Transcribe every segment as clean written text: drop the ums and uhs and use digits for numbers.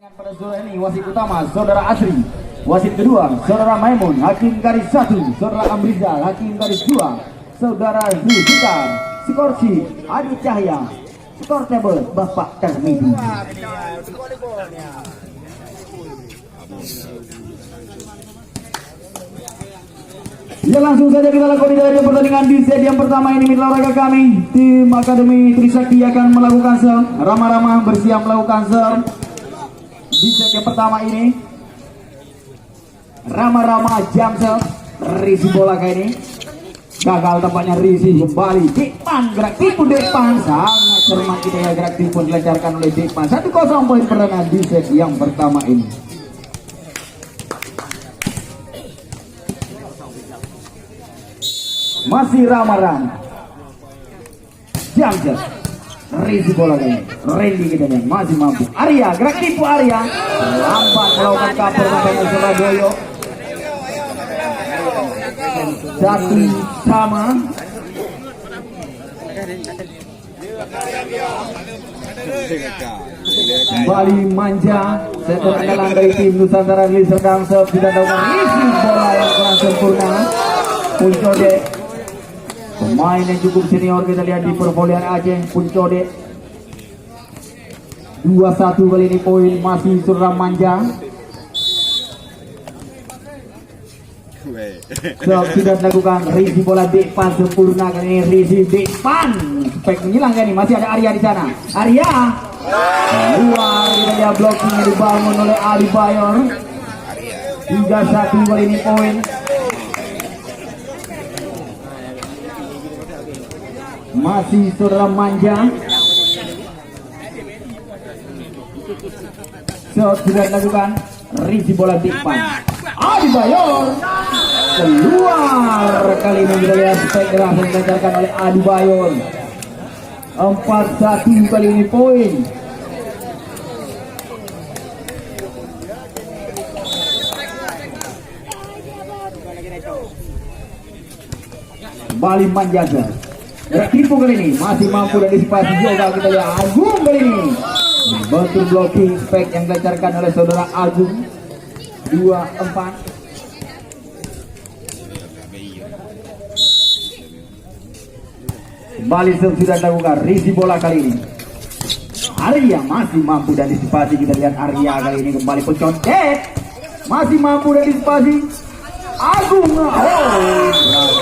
Pada sore ini wasit utama Saudara Asri, wasit kedua Saudara Maimun, hakim garis 1 Saudara Amrizal, hakim garis 2 Saudara Zulfikar, skor sheet Adi Cahya, skor table Bapak Termidi. Ya, langsung saja kita lakukan di pertandingan di set yang pertama ini. Mitra olahraga kami tim Akademi Trisakti akan melakukan serve. Rama-Rama bersiap melakukan serve di set yang pertama ini. Rama-Rama jam serve, risi bola kali ini gagal, tampaknya risi kembali. Dekpan gerak tipu, Dekpan sangat cermat kita ya, gerak tipu dilancarkan oleh Dekpan. 1-0 poin pertandingan di set yang pertama ini. Masih Rama-Rama jam serve, risi bola kali ini. Randy kita nih masih mampu. Arya gerak tipu, Arya lambat melakukan cover makanya Surabaya. 1-sama. Kembali manja setor andalan dari tim Nusantara Rally Serdang serve didatangkan isi bola yang kurang sempurna. Puncode pemain yang cukup senior kita lihat di pervolean Aceh. Puncode 2-1 kali ini poin masih Surra Manja. Sudah dilakukan risi bola Dekpan sempurna kali ini. Risi Dekpan spek menghilangkan ini, masih ada Arya di sana. Arya luar, kita lihat blocking dibangun oleh Ali Bayor. 3-1 kali ini poin. Masih Surra Manja. Sudah dilakukan risi bola Dekpan. Adi Bayor keluar kali ini, kita lihat spek keras yang dilancarkan oleh Adi Bayor. 4-1 kali ini poin. Kembali Manjaga gerak tipu kali ini masih mampu dan disipasi juga kita lihat Agung kali ini bantu blocking spek yang dilancarkan oleh Saudara Agung. 2-4. Kembali sudah dilakukan risi bola kali ini. Arya masih mampu dan disipasi, kita lihat Arya kali ini kembali pencontek masih mampu dan disipasi. Agung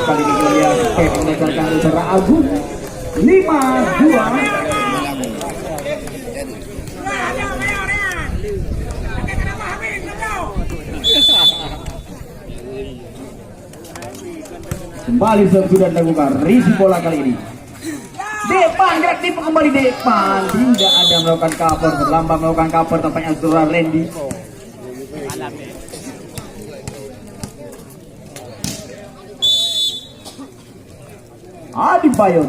kali ini kita lihat spek yang dilancarkan oleh Saudara Agung. 5-2. Kembali sudah dilakukan risi bola kali ini. Dekpan gerak tipu kembali Dekpan, tidak ada melakukan cover, terlambat melakukan cover tampaknya Surra Randy. Adi Bayor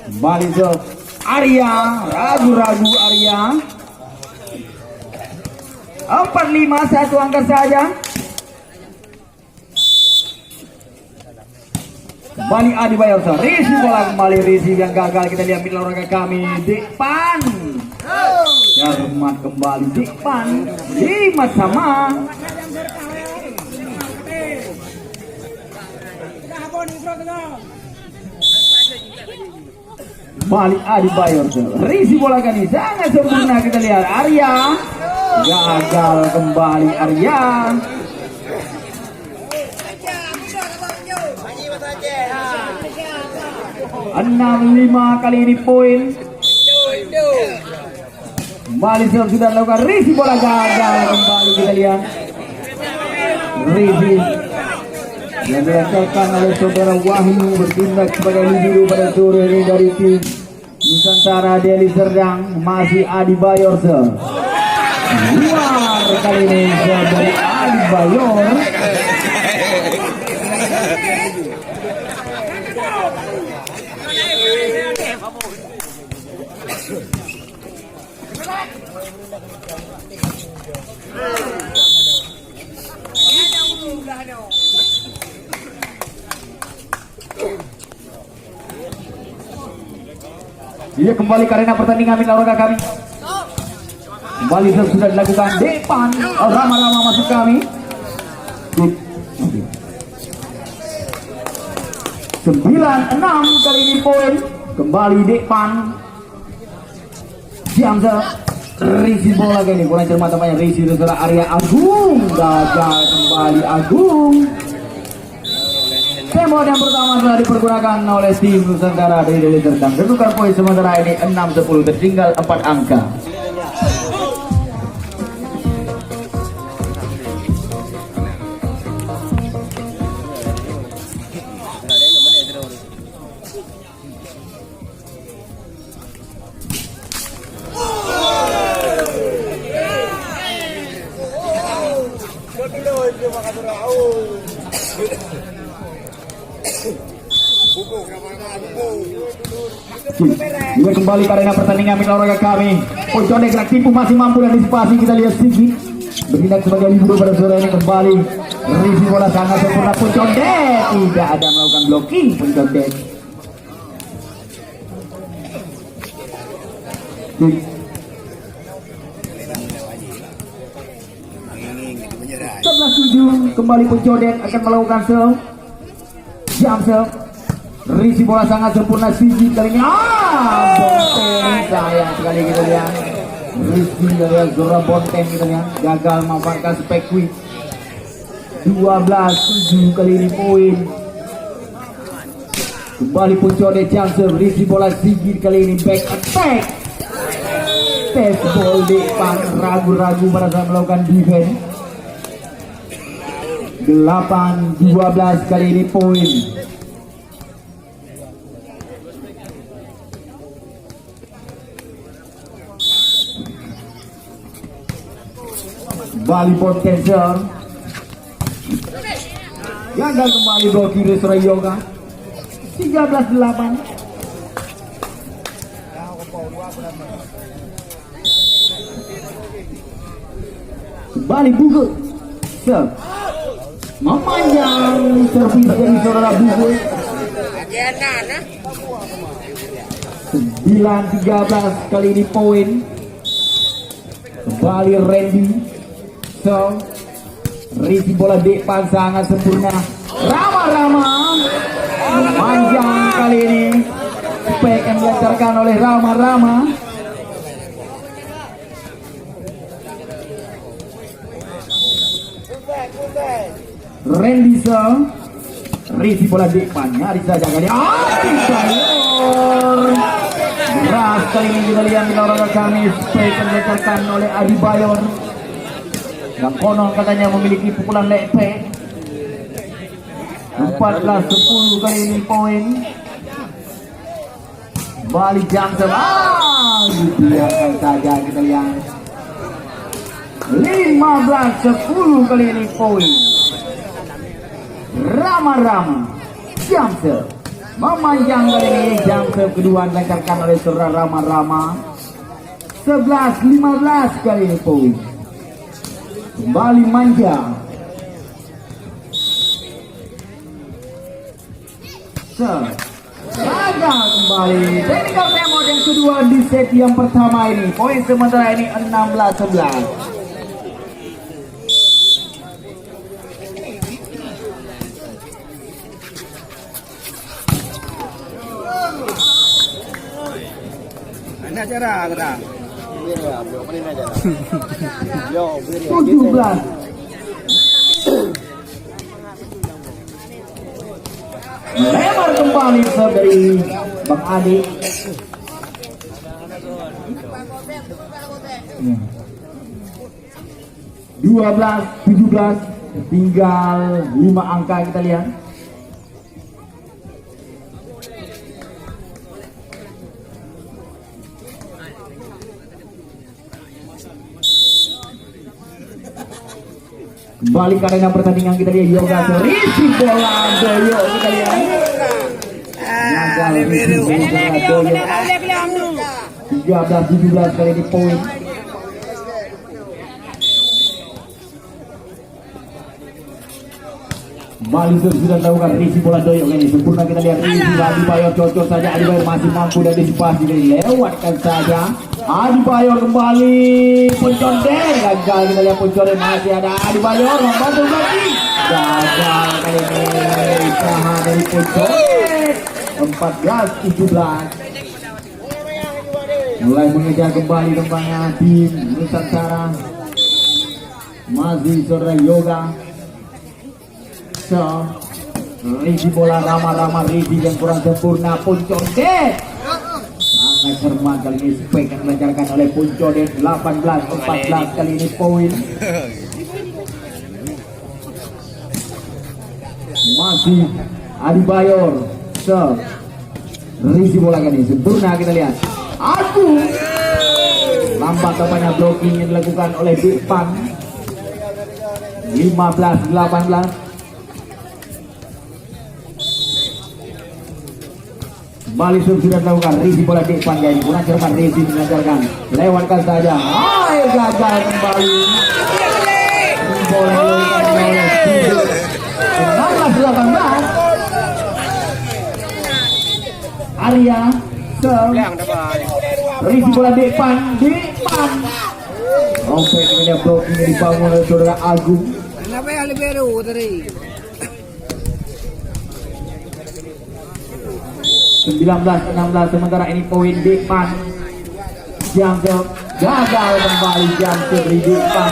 kembali Arya, ragu-ragu Arya. 4-5, 1 angka saja. Kembali Adi Bayor, risi bola kembali, risi yang gagal kita lihat mitra olahraga kami. Dekpan cermat kembali Dekpan. 5-sama. Kembali Adi Bayor, risi bola kali sangat sempurna kita lihat. Arya gagal kembali Arya. 6-5 kali ini poin. Kembali sudah dilakukan risi bola gagal kembali kita lihat. Risi yang dilakukan oleh Saudara Wahyu bertindak sebagai libero pada sore ini dari tim Nusantara Rally Serdang. Masih Adi Bayor luar kali ini dari Adi Bayor. Dia kembali ke arena pertandingan mitra olahraga kami. Kembali sudah dilakukan depan. Rama-Rama masuk kami. 9-6 kali ini poin. Kembali depan. Jamser. Risi bola kali ini. Kurang cermat namanya. Risi adalah area Agung. Gagal kembali Agung. Tembakan yang pertama telah dipergunakan oleh tim Nusantara dari Deli Serdang. Kedudukan poin sementara ini 6-10, tertinggal 4 angka. Juga kembali ke arena pertandingan mitra olahraga kami. Pojone gerak tipu masih mampu dan disipasi. Kita lihat Sigi bertindak sebagai libero pada sore ini. Kembali risi bola sangat sempurna. Pojone tidak ada melakukan blocking. Pojone kembali Pojone akan melakukan serve. Jump serve. Risi bola sangat sempurna. Sigi kali ini bonteng sayang sekali kita lihat. Risi dari Zora bonteng kita lihat gagal memanfaatkan spek quick. 12-7 kali ini poin. Kembali Puncone chance. Risi bola Sigi kali ini back attack. Test ball depan, ragu-ragu merasa melakukan defense. 8-12 kali ini poin. Bali potential. Gagal kembali bloki Resra Yoga. 13-8. Kembali Bugul. Serve. Memanjang servis dari saudara Bugul. 9-13 kali ini poin. Kembali Randy. So, risi bola depan sangat sempurna. Rama-Rama memanjang kali ini. Spek yang dilancarkan oleh Rama-Rama. Randy So, risi bola depan. Nyari saja kali. Beras kali ini kita lihat di olahraga kami. Spek yang dilancarkan oleh Adi Bayor. Yang konon katanya memiliki pukulan lepe. 14-10 kali ini poin. Balik jam dibiarkan saja kita lihat. 15-10 kali ini poin. Rama-Rama jam memanjang kali ini. Jam kedua dilancarkan oleh saudara Rama-Rama. 11-15 kali ini poin. Kembali manja. Gagal kembali. Technical timeout yang kedua di set yang pertama ini. Poin sementara ini 16-11. Ini acara terang. 17. Lebar kembali serve dari Bang Adi. Ya. 12-17, tinggal 5 angka kita lihat. Kembali ke arena pertandingan kita lihat Yoga risi bola Doyo kita lihat. Gagal risi bola Doyo. 13-17 kali ini poin. Kembali sudah dilakukan risi bola Doyo ini sempurna kita lihat. Risi Adi Bayor cocok saja. Adi Bayor masih mampu dan disipasi dari lewatkan saja. Adebayor kembali pencondet, gagal kita lihat pencondet, masih ada Adebayor membantu lagi, gagal kali ini usaha dari pencondet. 14-17 mulai mengejar kembali tempatnya tim Nusantara. Masih saudara Yoga Risi bola Rama Risi yang kurang sempurna, Puncodet sangat cermat kali ini, spek yang dilancarkan oleh Puncodet. 18-14 kali ini poin. Masih Adebayor Risi bola kali ini sempurna, kita lihat Agung lambat tampaknya blocking yang dilakukan oleh Depan. 15-18 kembali sudah dilakukan. Risi bola Depan jadi kurang cermat, Risi melancarkan, lewatkan saja, gagal kembali bola oleh 16-18 Arya Risi bola Depan Rompek ini blocking yang dibangun oleh saudara Agung. Kenapa ya libero tadi? 19-16 sementara ini poin Depan. Jamsil gagal kembali, Jamsil di Depan.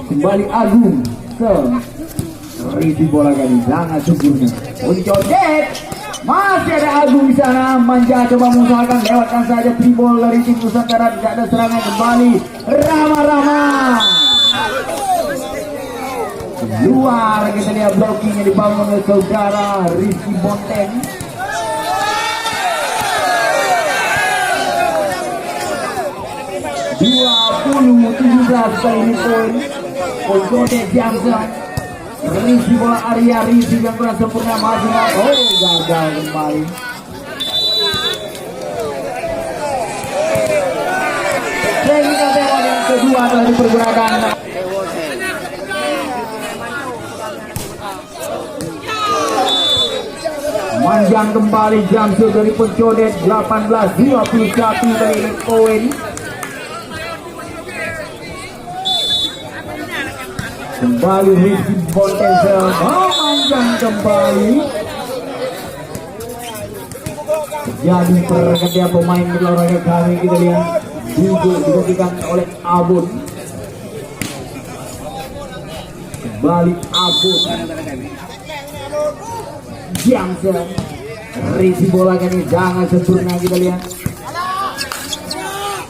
Kembali Agung Risi bola kali sangat sempurna. Puncodet masih ada Agung di sana, manja coba mengusahakan, lewatkan saja tribol dari tim Nusantara, tidak ada serangan. Kembali Rama luar, kita lihat blocking yang dibangun oleh saudara Rizky Bonteng. Kali ini poin Puncodet Jamsil. Risi bola Arya Risi yang kurang sempurna, masih gagal kembali. Teknik tembak yang kedua telah dipergunakan. Manjang kembali Jamsil dari Puncodet. 18-21 kali ini poin. Kembali Rizky Bonteng memanjang kembali. Jadi pergantian pemain di olahraga kami, kita lihat juga digantikan oleh Abun. Kembali Abun Jamsil. Risi bola kali jangan sempurna, kita lihat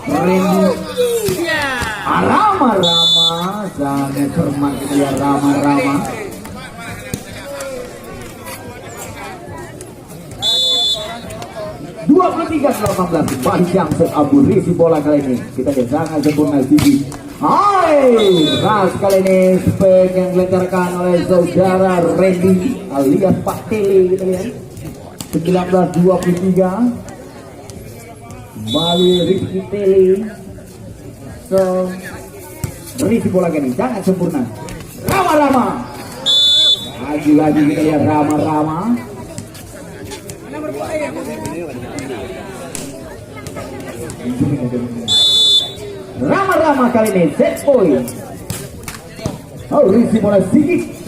Randy Rama sangat cermat, kita lihat Rama 23-18 kembali Jamsil. Abu Risi bola kali ini kita lihat sangat sempurna, Sigi ras kali ini, spek yang dilancarkan oleh saudara Randy alias Pak Tele, kita lihat 19-23 kembali Rizky Tele. Risi bola kali sangat sempurna, Rama lagi kita lihat Rama kali ini set point. Risi bola Sigit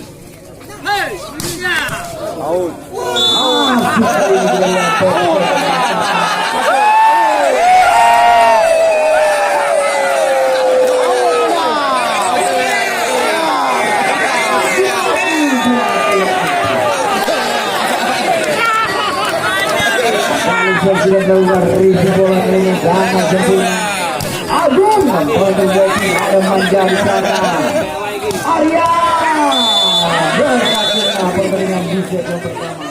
sudah keluar. Risi bola kali ini sangat sempurna. Agung memperbaiki, ada manja di sana. Arya berhasil pertandingan di set yang pertama.